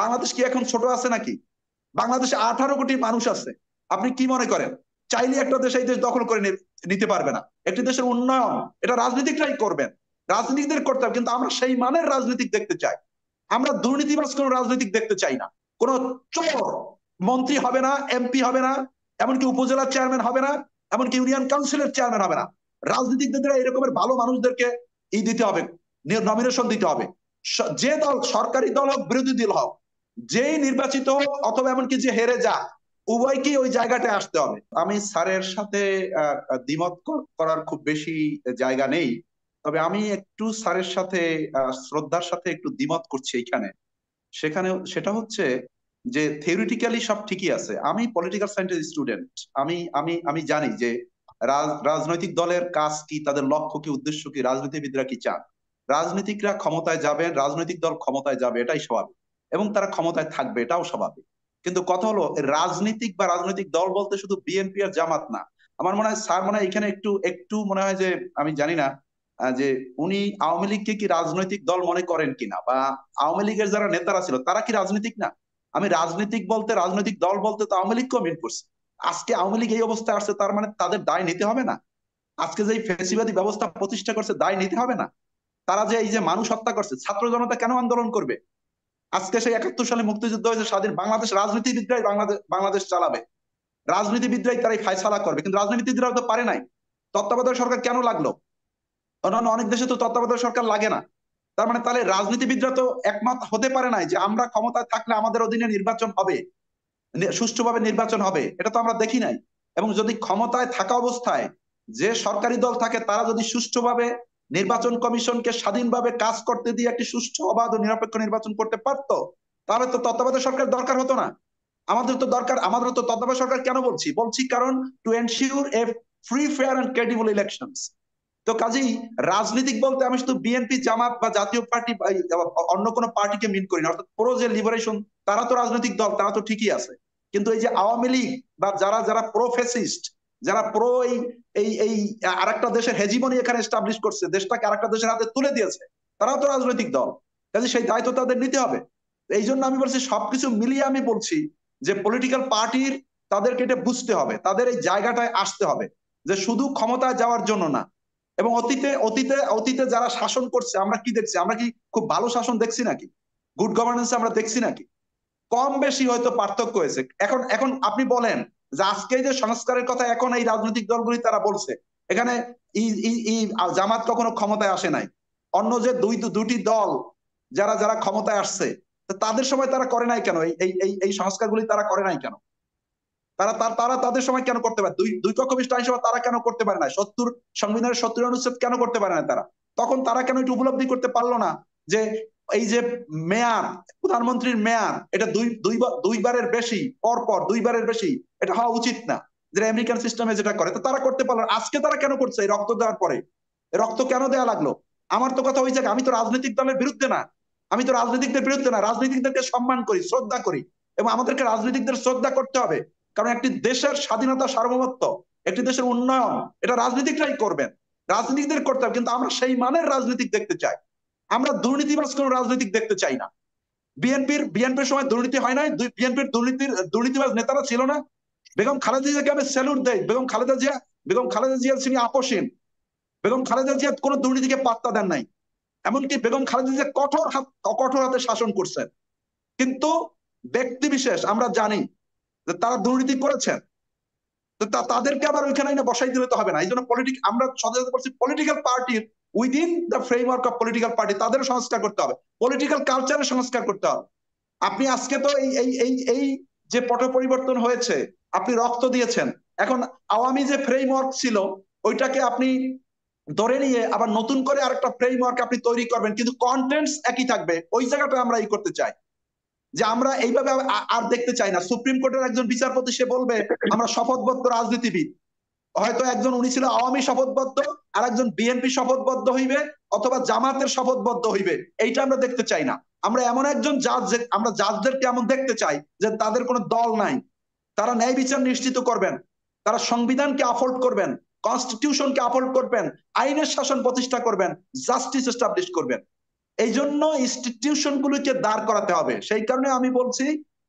বাংলাদেশ কি এখন ছোট আছে নাকি? বাংলাদেশে 18 কোটি মানুষ আছে। আপনি কি মনে করেন চাইলে একটা দেশ এই দেশ দখল করে নিতে পারবে না? একটি দেশের উন্নয়ন এটা রাজনীতিকরাই করবেন, রাজনীতিকদের করতে হবে, কিন্তু আমরা সেই মানের রাজনীতিক দেখতে চাই। আমরা দুর্নীতিবাজ কোন রাজনীতিক দেখতে চাই না। কোন চোর মন্ত্রী হবে না, এমপি হবে না, এমনকি উপজেলার চেয়ারম্যান হবে না, এমনকি ইউনিয়ন কাউন্সিলের চেয়ারম্যান হবে না। রাজনীতিকদের এরকমের ভালো মানুষদেরকে দিতে হবে, নমিনেশন দিতে হবে। যে দল সরকারি দল হোক বিরোধী দল হোক, যেই নির্বাচিত হোক অথবা এমনকি যে হেরে যাক, উভয়কেই ওই জায়গাটায় আসতে হবে। আমি স্যারের সাথে দ্বিমত করার খুব বেশি জায়গা নেই, তবে আমি একটু স্যারের সাথে শ্রদ্ধার সাথে একটু দ্বিমত করছি এইখানে। সেটা হচ্ছে যে থিওরিটিক্যালি সব ঠিকই আছে। আমি পলিটিক্যাল সায়েন্সের স্টুডেন্ট। আমি জানি যে রাজনৈতিক দলের কাজ কি, তাদের লক্ষ্য কি, উদ্দেশ্য কি, রাজনীতিবিদরা কি চান। রাজনীতিকরা ক্ষমতায় যাবেন, রাজনৈতিক দল ক্ষমতায় যাবে, এটাই স্বাভাবিক, এবং তারা ক্ষমতায় থাকবে, এটাও স্বাভাবিক। কিন্তু কথা হলো রাজনীতিক বা রাজনৈতিক দল বলতে শুধু বিএনপি আর জামাত না। আমার মনে হয় স্যার মনে হয় এখানে একটু একটু মনে হয় যে, আমি জানি না যে উনি আওয়ামী লীগকে কি রাজনৈতিক দল মনে করেন কিনা, বা আওয়ামী লীগের যারা নেতারা ছিল তারা কি রাজনীতিক না? আমি রাজনীতিক বলতে, রাজনৈতিক দল বলতে তো আওয়ামী লীগকেও মিন করছি। আজকে আওয়ামী লীগ এই অবস্থায় আসছে, তার মানে তাদের দায় নিতে হবে না? আজকে যে ফ্যাসিবাদী ব্যবস্থা প্রতিষ্ঠা করছে, দায় নিতে হবে না? তারা যে এই যে মানুষ হত্যা করছে, ছাত্র জনতা কেন আন্দোলন করবে? আজকে সেই 71 সালে মুক্তিযুদ্ধ হয়েছে, স্বাধীন বাংলাদেশ, রাজনীতিবিদরাই বাংলাদেশ চালাবে, রাজনীতিবিদরাই তারাই ফায়সালা করবে, কিন্তু রাজনীতিবিদরাও তো পারে নাই। তত্ত্বাবধায়ক সরকার কেন লাগলো? অন্যান্য অনেক দেশে তো তত্ত্বাবধায়ক সরকার লাগে না। তার মানে তাহলে রাজনীতিবিদরা তো একমত হতে পারে নাই যে আমরা ক্ষমতায় থাকলে আমাদের অধীনে নির্বাচন হবে, সুষ্ঠুভাবে নির্বাচন হবে, এটা তো আমরা দেখি নাই। এবং যদি ক্ষমতায় থাকা অবস্থায় যে সরকারি দল থাকে, তারা যদি সুষ্ঠুভাবে নির্বাচন কমিশনকে স্বাধীনভাবে কাজ করতে দিয়ে একটি সুষ্ঠু, অবাধ ও নিরপেক্ষ নির্বাচন করতে পারতো, তাহলে তো তত্ত্বাবধায়ক সরকার দরকার হতো না। আমাদের তো দরকার, আমাদের তো তত্ত্বাবধায়ক সরকার কেন বলছি বলছি কারণ to ensure a free fair and credible elections. তো কাজেই রাজনীতিক বলতে আমি শুধু বিএনপি, জামাত বা জাতীয় পার্টি বা অন্য কোনো পার্টিকে মিন করি না। অর্থাৎ প্রো যে লিবারেশন, তারা তো রাজনৈতিক দল, তারা তো ঠিকই আছে। কিন্তু এই যে আওয়ামী লীগ বা যারা যারা প্রো ফেসিস্ট, যারা প্রো এই এই এই আরেকটা দেশের হেজিমনি এখানে এস্টাবলিশ করছে, দেশটাকে আরেকটা দেশের হাতে তুলে দিয়েছে, তারাও তো রাজনৈতিক দল। কাজে সেই দায়িত্ব তাদের নিতে হবে। এই জন্য আমি বলছি, সবকিছু মিলিয়ে আমি বলছি যে পলিটিক্যাল পার্টির, তাদেরকে এটা বুঝতে হবে, তাদের এই জায়গাটায় আসতে হবে যে শুধু ক্ষমতায় যাওয়ার জন্য না। এবং অতীতে অতীতে অতীতে যারা শাসন করছে, আমরা কি দেখছি? আমরা কি খুব ভালো শাসন দেখছি নাকি? গুড গভর্নেন্স আমরা দেখছি নাকি? কম বেশি হয়তো পার্থক্য হয়েছে। এখন এখন আপনি বলেন যে আজকে যে সংস্কারের কথা এখন এই রাজনৈতিক দলগুলি তারা বলছে, এখানে জামাত কখনো ক্ষমতায় আসে নাই। অন্য যে দুটি দল যারা যারা ক্ষমতায় আসছে, তাদের সময় তারা করে নাই কেন? এই সংস্কারগুলি তারা করে নাই কেন? তারা তারা তাদের সময় কেন করতে পারে? দুই দুই কক্ষ বিশিষ্ট আইনসভা তারা কেন করতে পারে না? সংবিধানের 70 অনুচ্ছেদ কেন করতে পারে না তারা? তখন তারা কেন একটু উপলব্ধি করতে পারলো না যে এই যে মেয়ার, প্রধানমন্ত্রীর মেয়ার, এটা দুইবারের বেশি, পর পর দুইবারের বেশি, এটা হওয়া উচিত না, যেটা আমেরিকান সিস্টেমে যেটা করে। তো তারা করতে পারলো না, আজকে তারা কেন করছে? এই রক্ত দেওয়ার পরে রক্ত কেন দেওয়া লাগলো? আমার তো কথা ওই জায়গায়, আমি তো রাজনৈতিক দলের বিরুদ্ধে না, আমি তো রাজনীতিকদের বিরুদ্ধে না, রাজনীতিকদেরকে সম্মান করি, শ্রদ্ধা করি, এবং আমাদেরকে রাজনীতিকদের শ্রদ্ধা করতে হবে। কারণ একটি দেশের স্বাধীনতা, সার্বভৌমত্ব, একটি দেশের উন্নয়ন, এটা রাজনীতিকরাই করবেন, রাজনীতিকদের করতে হবে, কিন্তু আমরা সেই মানের রাজনীতিক দেখতে চাই। আমরা দুর্নীতিবাজ কোন রাজনীতিক দেখতে চাই না। বিএনপির সময় দুর্নীতি হয় নাই? বিএনপির দুর্নীতিবাজ নেতারা ছিল না? বেগম খালেদা জিয়াকে আমি স্যালুট দেই। বেগম খালেদা জিয়া তিনি আপসীন। বেগম খালেদা জিয়া কোন দুর্নীতিকে পাত্তা দেন নাই। এমনকি বেগম খালেদা জিয়া কঠোর হাতে শাসন করছেন। কিন্তু ব্যক্তি বিশেষ আমরা জানি যে তারা দুর্নীতি করেছেন। তো তাদেরকে আবার ওইখানে না বসাই দিলে তো হবে না। এই জন্য আমরা সচেতন করছি পলিটিক্যাল পার্টির within the framework of political party তাদের সংস্কার করতে হবে, পলিটিক্যাল কালচারের সংস্কার করতে হবে। আপনি আজকে তো এই এই এই এই যে পট পরিবর্তন হয়েছে, আপনি রক্ত দিয়েছেন। এখন আওয়ামী যে ফ্রেমওয়ার্ক ছিল, ওইটাকে আপনি ধরে নিয়ে আবার নতুন করে আরেকটা ফ্রেমওয়ার্ক আপনি তৈরি করবেন, কিন্তু কন্টেন্টস একই থাকবে। ওই জায়গাটা আমরা এই করতে চাই যে আমরা এইভাবে আর দেখতে চাই না। সুপ্রিম কোর্টের একজন বিচারপতি সে বলবে আমরা শপথবদ্ধ রাজনীতিবিদ, হয়তো একজন উনি ছিল আওয়ামী শপথবদ্ধ, আর একজন বিএনপি শপথবদ্ধ হইবে, অথবা জামাতের শপথবদ্ধ হইবে। এইটা আমরা দেখতে চাই না। আমরা এমন একজন জাজ, আমরা জাজদেরকে এমন দেখতে চাই যে তাদের কোনো দল নাই, তারা ন্যায় বিচার নিশ্চিত করবেন, তারা সংবিধানকে আপহোল্ড করবেন, কনস্টিটিউশনকে আপহোল্ড করবেন, আইনের শাসন প্রতিষ্ঠা করবেন, জাস্টিস এস্টাবলিশ করবেন। এই জন্য ইনস্টিটিউশন গুলোকে দাঁড় করাতে হবে। সেই কারণে আমি বলছি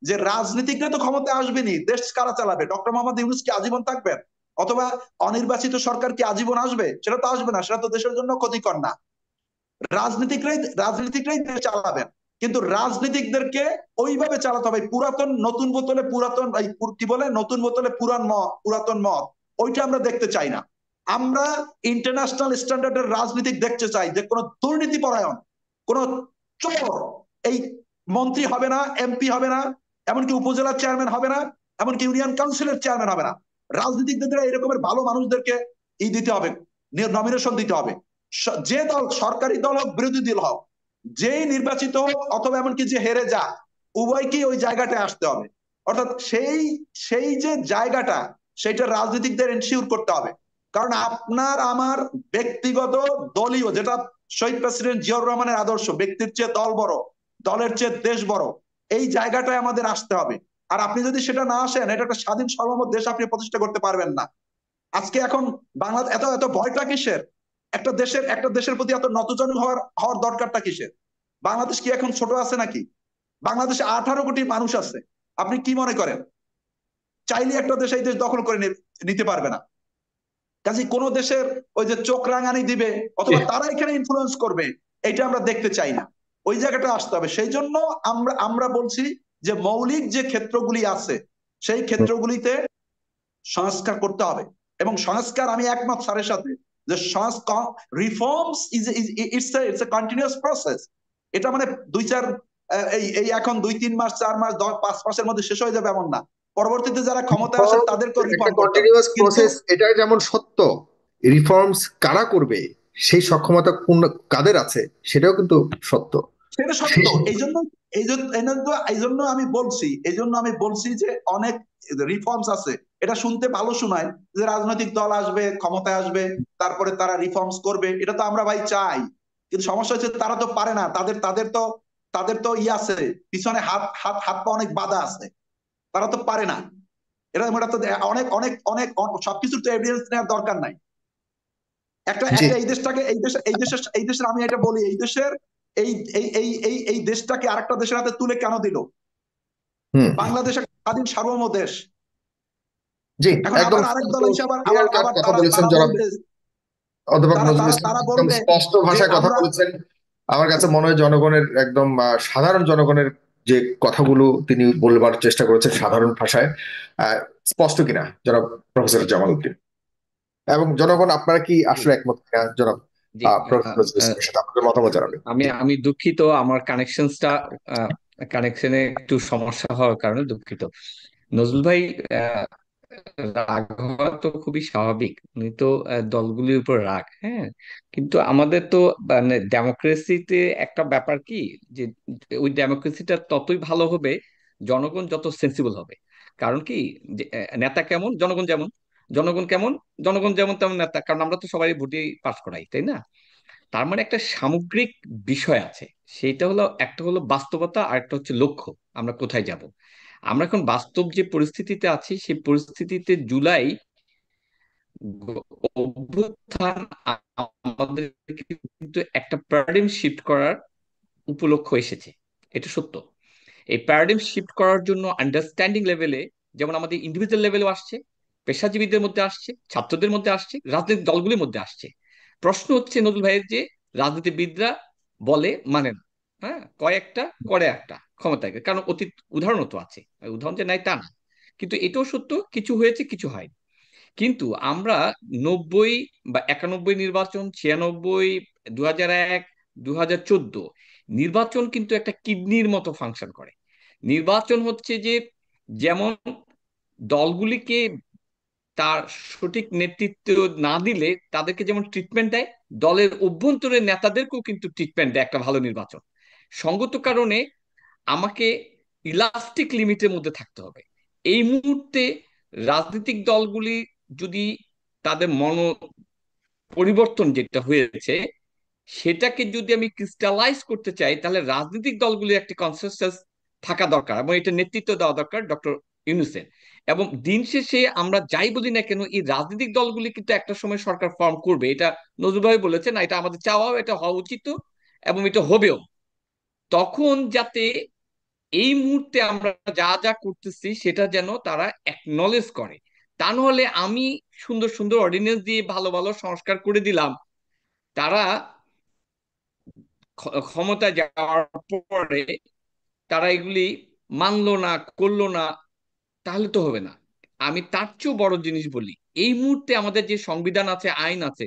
যে রাজনীতিকরা তো ক্ষমতায় আসবেনি, দেশ কারা চালাবে? ডক্টর মোহাম্মদ ইউনূস কি আজীবন থাকবেন? অথবা অনির্বাচিত সরকার কি আজীবন আসবে? সেটা তো আসবে না, সেটা তো দেশের জন্য ক্ষতিকর না। রাজনীতিকরাই দেশ চালাবেন, কিন্তু রাজনীতিকদেরকে ওইভাবে চালাতে হবে। পুরাতন নতুন বোতলে পুরাতন কি বলে, নতুন বোতলে পুরাতন মদ, ওইটা আমরা দেখতে চাই না। আমরা ইন্টারন্যাশনাল স্ট্যান্ডার্ডের রাজনীতিক দেখতে চাই, যে কোনো দুর্নীতি পরায়ণ, কোন চোর এই মন্ত্রী হবে না, এমপি হবে না, এমনকি উপজেলার চেয়ারম্যান হবে না, এমনকি ইউনিয়ন কাউন্সিলের চেয়ারম্যান হবে না। রাজনীতিকদের এরকমের ভালো মানুষদেরকে দিতে হবে, নমিনেশন দিতে হবে। যে দল, সরকারি দল হোক বিরোধী দল হোক, যেই নির্বাচিত হোক অথবা এমনকি যে হেরে যাক, উভয়কেই ওই জায়গাটায় আসতে হবে। অর্থাৎ সেই সেই যে জায়গাটা, সেটা রাজনীতিকদের এনশিওর করতে হবে। কারণ আপনার আমার ব্যক্তিগত, দলীয়, যেটা শহীদ প্রেসিডেন্ট জিয়াউর রহমানের আদর্শ, ব্যক্তির চেয়ে দল বড়, দলের চেয়ে দেশ বড়, এই জায়গাটায় আমাদের আসতে হবে। আর আপনি যদি সেটা না আসেন, এটা একটা স্বাধীন সার্বভৌম দেশ আপনি প্রতিষ্ঠা করতে পারবেন না। আজকে এখন বাংলাদেশ এত এত ভয়টা কিসের? একটা দেশের প্রতি এত নতজানু হওয়ার দরকারটা কিসের? বাংলাদেশ কি এখন ছোট আছে নাকি? বাংলাদেশে 18 কোটি মানুষ আছে। আপনি কি মনে করেন চাইলে একটা দেশ এই দেশ দখল করে নিতে পারবে না? কাজে কোন দেশের ওই যে চোখ রাঙানি দিবে অথবা তারা এখানে ইনফ্লুয়েন্স করবে, এটা আমরা দেখতে চাই না। ওই জায়গাটা আসতে হবে। সেই জন্য আমরা বলছি যে মৌলিক যে ক্ষেত্রগুলি আছে, সেই ক্ষেত্রগুলিতে সংস্কার করতে হবে। এবং সংস্কার, আমি একমত স্যারের সাথে যে সংস্কার, reforms it's a continuous process. এটা মানে দুই চার, এই এই এখন 2-3 মাস, 4 মাস, 10-5 মাসের মধ্যে শেষ হয়ে যাবে এমন না। পরবর্তীতে যারা ক্ষমতায় আসে রিফর্ম তাদেরকেও একটা রিফর্ম করতে হবে, কন্টিনিউয়াস কিন্তু প্রসেস, এটা যেমন সত্য। রিফর্মস কারা করবে, সেই সক্ষমতা কোন কাদের আছে, সেটাও কিন্তু সত্য। সেটা সত্য। শেষ। এই জন্য আমি বলছি যে অনেক রিফর্মস আছে। এটা শুনতে ভালো শোনায় যে রাজনৈতিক দল আসবে, ক্ষমতায় আসবে, তারপরে তারা রিফর্মস করবে, এটা তো আমরা ভাই চাই। কিন্তু সমস্যা হচ্ছে তারা তো পারে না। তাদের তো আছে, পিছনে হাত হাত হাত পা অনেক বাধা আছে, তারা তো পারে না। এটা তো অনেক অনেক অনেক সবকিছুর তো এভিডেন্স নেওয়ার দরকার নাই। একটা জি। একটা এই দেশের আমি এটা বলি, এই দেশের এই এই দেশটাকে আরেকটা দেশের হাতে তুলে কেন দিল? হুম। বাংলাদেশ একটা স্বাধীন সার্বভৌম দেশ। জি। এখন একদম আবার আরেক দল এসে আবার আবার ক্লিয়ার কাট আবার কথা তারা বলেছেন তারা জনাব বলবে, অধ্যাপক তারা নজরুল তারা ইসলাম, তারা একদম বলবে স্পষ্ট যে ভাষায় কথা আমরা, বলেছেন। আমার কাছে মনে হয় জনগণের একদম সাধারণ জনগণের যে কথাগুলো তিনি বলবার চেষ্টা করেছেন সাধারণ ভাষায়, আহ, স্পষ্ট কিনা জনাব প্রফেসর জামাল উদ্দিন, এবং জনগণ আপনারা কি জি আসলে একমত কিনা জনাব জি প্রফেসর নজরুল আহ, ইসলামের সাথে আপনাদের মতামত জানাবেন। আমি জি। আমি দুঃখিত, আমার কানেকশনে একটু সমস্যা হওয়ার কারণে দুঃখিত। নজরুল ভাই, আহ, রাগ হওয়া তো খুবই স্বাভাবিক। উনি তো দলগুলির উপর রাগ, হ্যাঁ। কিন্তু আমাদের তো মানে ডেমোক্রেসিতে একটা ব্যাপার কি, যে ওই ডেমোক্রেসিটা ততই ভালো হবে জনগণ যত সেন্সিবল হবে। কারণ কি, যে নেতা কেমন জনগণ যেমন, জনগণ কেমন জনগণ যেমন তেমন নেতা। কারণ আমরা তো সবাই ভোটে পাস করাই, তাই না? তার মানে একটা সামগ্রিক বিষয় আছে। সেটা হলো, একটা হলো বাস্তবতা, আর একটা হচ্ছে লক্ষ্য, আমরা কোথায় যাব। আমরা এখন বাস্তব যে পরিস্থিতিতে আছি, সেই পরিস্থিতিতে জুলাই অভ্যুত্থান আমাদের কিন্তু একটা প্যারাডিম শিফট করার উপলক্ষ এসেছে। এটা সত্য। এই প্যারাডিম শিফট করার জন্য আন্ডারস্ট্যান্ডিং লেভেলে, যেমন আমাদের ইন্ডিভিজুয়াল লেভেলেও আসছে, পেশাজীবীদের মধ্যে আসছে, ছাত্রদের মধ্যে আসছে, রাজনৈতিক দলগুলির মধ্যে আসছে। প্রশ্ন হচ্ছে নজরুল ভাইয়ের, যে রাজনীতিবিদরা বলে মানে না, হ্যাঁ, কয়েকটা করে একটা ক্ষমতায়, কারণ অতীত উদাহরণও তো আছে, উদাহরণ যে নাই তা না। কিন্তু এটাও সত্য, কিছু হয়েছে কিছু হয়। কিন্তু আমরা 90 বা 91 নির্বাচন, 96, 2001, 2014 নির্বাচন কিন্তু একটা কিডনির মতো ফাংশন করে। নির্বাচন হচ্ছে যে, যেমন দলগুলিকে তার সঠিক নেতৃত্ব না দিলে তাদেরকে যেমন ট্রিটমেন্ট দেয়, দলের অভ্যন্তরের নেতাদেরকেও কিন্তু ট্রিটমেন্ট দেয় একটা ভালো নির্বাচন। সঙ্গত কারণে আমাকে ইলাস্টিক লিমিটের মধ্যে থাকতে হবে। এই মুহূর্তে রাজনৈতিক দলগুলি যদি তাদের পরিবর্তন যেটা হয়েছে, সেটাকে যদি আমি ক্রিস্টালাইজ করতে চাই, তাহলে রাজনৈতিক দলগুলির একটি কনসেনসাস থাকা দরকার, এবং এটা নেতৃত্ব দেওয়া দরকার ডক্টর ইউনূসের। এবং দিন শেষে আমরা যাই বলি না কেন, এই রাজনৈতিক দলগুলি কিন্তু একটা সময় সরকার ফর্ম করবে, এটা নজরুল ভাই বলেছেন, এটা আমাদের চাওয়াও, এটা হওয়া উচিত। এবং এটা হবেও, তখন যাতে এই মুহূর্তে আমরা যা যা করতেছি সেটা যেন তারা অ্যাকনলেজ করে। তা নাহলে আমি সুন্দর সুন্দর অর্ডিন্যান্স দিয়ে ভালো ভালো সংস্কার করে দিলাম, তারা ক্ষমতা যাওয়ার পরে তারা এগুলি মানলো না, করলো না, তাহলে তো হবে না। আমি তার চেয়েও বড় জিনিস বলি, এই মুহূর্তে আমাদের যে সংবিধান আছে, আইন আছে,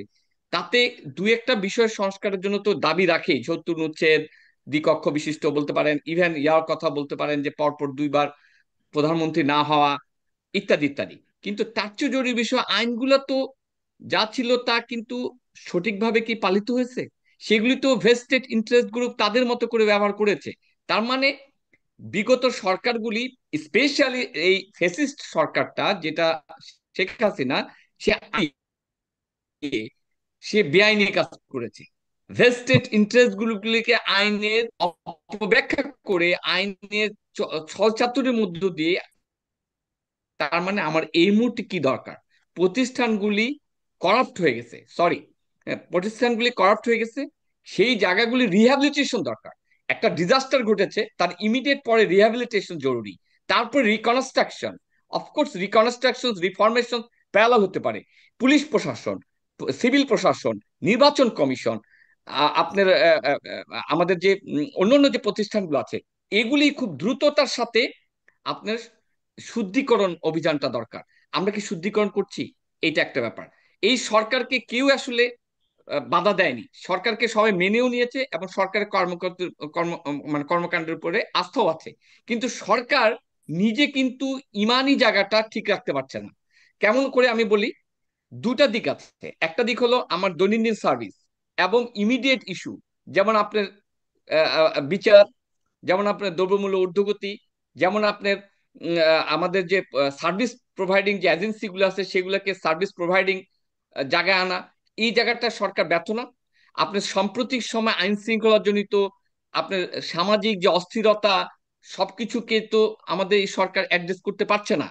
তাতে দুই একটা বিষয় সংস্কারের জন্য তো দাবি রাখেই। ৭০ অনুচ্ছেদ, দ্বিকক্ষ বিশিষ্ট বলতে পারেন, ইভেন ইয়ার কথা বলতে পারেন যে পরপর 2বার প্রধানমন্ত্রী না হওয়া, ইত্যাদি ইত্যাদি। কিন্তু তার চেয়ে জরুরি বিষয়, আইনগুলো তো যা ছিল তা কিন্তু সঠিকভাবে কি পালিত হয়েছে? সেগুলি তো ভেস্টেড ইন্টারেস্ট গ্রুপ তাদের মতো করে ব্যবহার করেছে। তার মানে বিগত সরকারগুলি, স্পেশালি এই ফ্যাসিস্ট সরকারটা যেটা শেখ হাসিনা, সে সে বেআইনি কাজ করেছে। ভেস্টেড ইন্টারেস্ট গ্রুপগুলিকে আইনের অপব্যাখ্যা করে, আইনের ছলচাতুরির মধ্য দিয়ে, তার মানে আমার এই মুহূর্তে কি দরকার? প্রতিষ্ঠানগুলি করাপ্ট হয়ে গেছে, সরি, প্রতিষ্ঠানগুলি করাপ্ট হয়ে গেছে, সেই জায়গাগুলি রিহ্যাবিলিটেশন দরকার। একটা ডিজাস্টার ঘটেছে, তার ইমিডিয়েট পরে রিহ্যাবিলিটেশন জরুরি, তারপর reconstruction. Of course reconstruction, reformation parallel হতে পারে। পুলিশ প্রশাসন, সিভিল প্রশাসন, নির্বাচন কমিশন, আপনার আমাদের যে অন্যান্য যে প্রতিষ্ঠানগুলো আছে, এগুলি খুব দ্রুততার সাথে আপনার শুদ্ধিকরণ অভিযানটা দরকার। আমরা কি শুদ্ধিকরণ করছি? এটা একটা ব্যাপার। এই সরকারকে কেউ আসলে বাধা দেয়নি, সরকারকে সবাই মেনেও নিয়েছে এবং সরকারের কর্মকর্তা কর্ম মানে কর্মকাণ্ডের উপরে আস্থাও আছে। কিন্তু সরকার নিজে কিন্তু ইমানি জায়গাটা ঠিক রাখতে পারছে না। কেমন করে আমি বলি, দুটা দিক আছে। একটা দিক হলো আমার দৈনন্দিন সার্ভিস এবং ইমিডিয়েট ইস্যু, যেমন আপনার বিচার, যেমন আপনার দ্রব্যমূল্য ঊর্ধ্বগতি, যেমন আপনার আমাদের যে সার্ভিস প্রোভাইডিং যে এজেন্সি গুলো আছে, সেগুলোকে সার্ভিস প্রোভাইডিং জায়গায় আনা, এই জায়গাটা সরকার ব্যর্থ না? আপনার সাম্প্রতিক সময় আইন শৃঙ্খলা জনিত আপনার সামাজিক যে অস্থিরতা, সবকিছুকে তো আমাদের এই সরকার অ্যাড্রেস করতে পারছে না।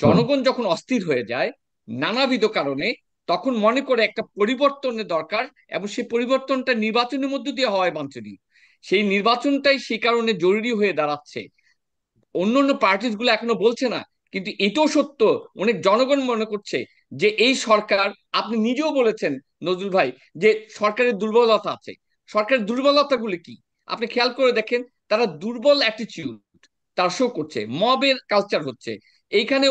জনগণ যখন অস্থির হয়ে যায় নানাবিধ কারণে, তখন মনে করে একটা পরিবর্তনের দরকার, এবং সেই পরিবর্তনটা নির্বাচনের মধ্য দিয়ে হওয়ায় বাঞ্ছনীয়। সেই নির্বাচনটাই সে কারণে জরুরি হয়ে দাঁড়াচ্ছে। অন্য অন্য পার্টিস গুলো এখনো বলছে না, কিন্তু এটাও সত্য, অনেক জনগণ মনে করছে যে এই সরকার, আপনি নিজেও বলেছেন নজরুল ভাই, যে সরকারের দুর্বলতা আছে। সরকারের দুর্বলতাগুলি কি আপনি খেয়াল করে দেখেন। তারা দুর্বল অ্যাটিটিউড তার শো করছে, মবের কালচার হচ্ছে এইখানে।